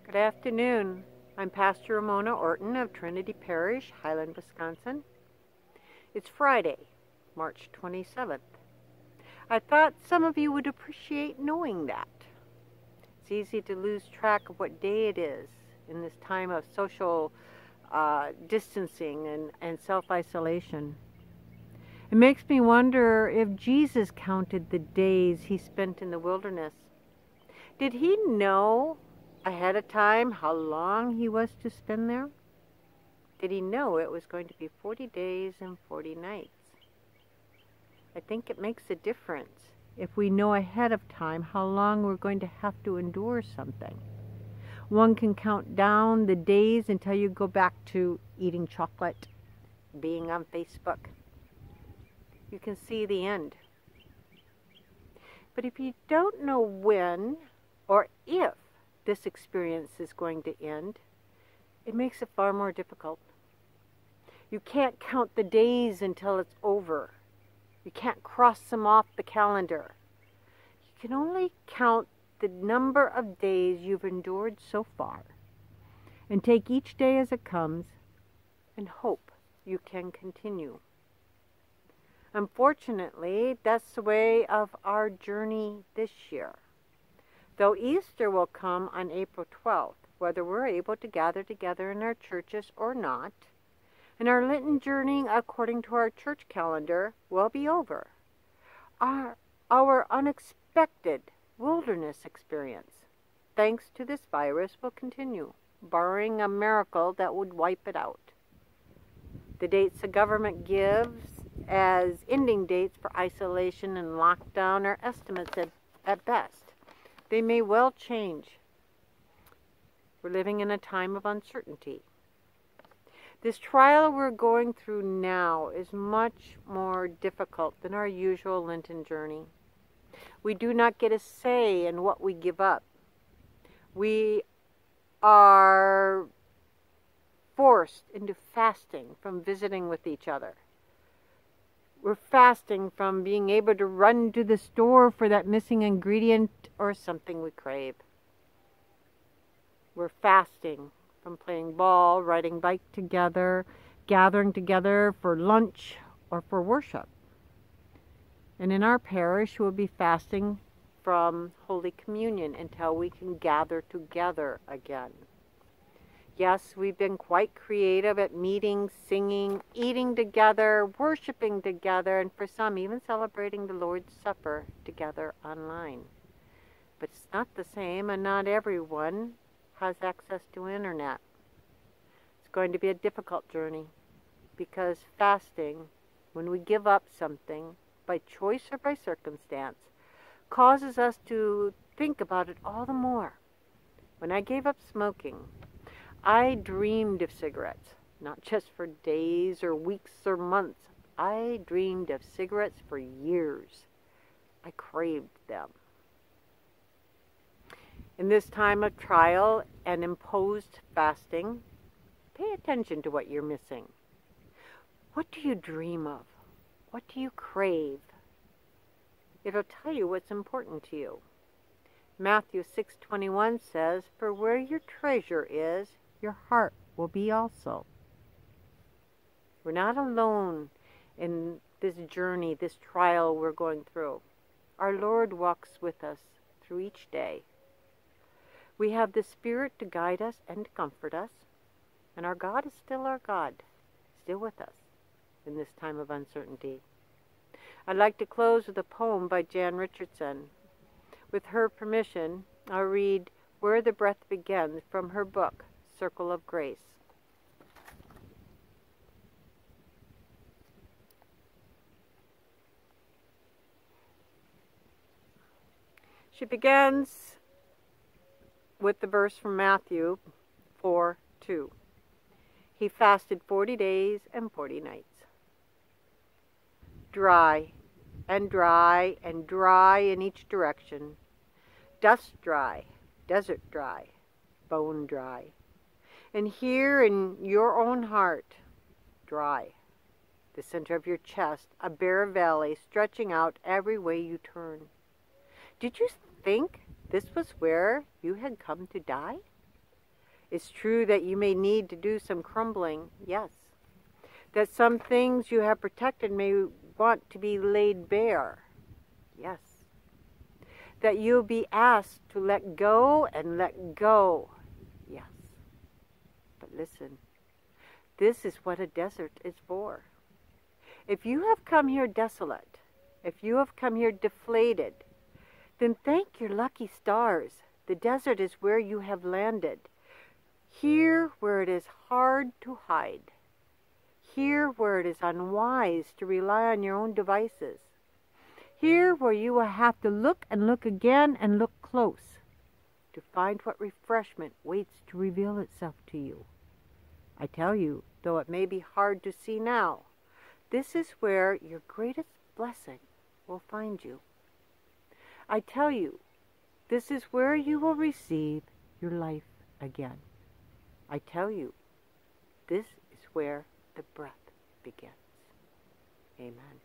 Good afternoon. I'm Pastor Ramona Orton of Trinity Parish, Highland, Wisconsin. It's Friday, March 27th. I thought some of you would appreciate knowing that. It's easy to lose track of what day it is in this time of social distancing and self-isolation. It makes me wonder if Jesus counted the days he spent in the wilderness. Did he know ahead of time how long he was to spend there? Did he know it was going to be 40 days and 40 nights? I think it makes a difference if we know ahead of time how long we're going to have to endure something. One can count down the days until you go back to eating chocolate, being on Facebook. You can see the end. But if you don't know when or if this experience is going to end, it makes it far more difficult. You can't count the days until it's over. You can't cross them off the calendar. You can only count the number of days you've endured so far and take each day as it comes and hope you can continue. Unfortunately, that's the way of our journey this year. Though Easter will come on April 12th, whether we're able to gather together in our churches or not, and our Lenten journey according to our church calendar will be over. Our unexpected wilderness experience, thanks to this virus, will continue, barring a miracle that would wipe it out. The dates the government gives as ending dates for isolation and lockdown are estimates at best. They may well change. We're living in a time of uncertainty. This trial we're going through now is much more difficult than our usual Lenten journey. We do not get a say in what we give up. We are forced into fasting from visiting with each other. We're fasting from being able to run to the store for that missing ingredient or something we crave. We're fasting from playing ball, riding bike together, gathering together for lunch or for worship. And in our parish, we'll be fasting from Holy Communion until we can gather together again. Yes, we've been quite creative at meeting, singing, eating together, worshiping together, and for some even celebrating the Lord's Supper together online. But it's not the same, and not everyone has access to internet. It's going to be a difficult journey because fasting, when we give up something, by choice or by circumstance, causes us to think about it all the more. When I gave up smoking, I dreamed of cigarettes, not just for days or weeks or months. I dreamed of cigarettes for years. I craved them. In this time of trial and imposed fasting, pay attention to what you're missing. What do you dream of? What do you crave? It'll tell you what's important to you. Matthew 6:21 says, "For where your treasure is, your heart will be also." We're not alone in this journey, this trial we're going through. Our Lord walks with us through each day. We have the Spirit to guide us and to comfort us, and our God is still our God, still with us in this time of uncertainty. I'd like to close with a poem by Jan Richardson. With her permission, I'll read Where the Breath Begins from her book, Circle of Grace. She begins with the verse from Matthew 4:2. He fasted 40 days and 40 nights. Dry and dry and dry in each direction. Dust dry, desert dry, bone dry. And here in your own heart, dry. The center of your chest, a bare valley stretching out every way you turn. Did you think this was where you had come to die? It's true that you may need to do some crumbling, yes. That some things you have protected may want to be laid bare, yes. That you'll be asked to let go and let go, yes. But listen, this is what a desert is for. If you have come here desolate, if you have come here deflated, then thank your lucky stars. The desert is where you have landed. Here where it is hard to hide. Here where it is unwise to rely on your own devices. Here where you will have to look and look again and look close to find what refreshment waits to reveal itself to you. I tell you, though it may be hard to see now, this is where your greatest blessing will find you. I tell you, this is where you will receive your life again. I tell you, this is where the breath begins. Amen.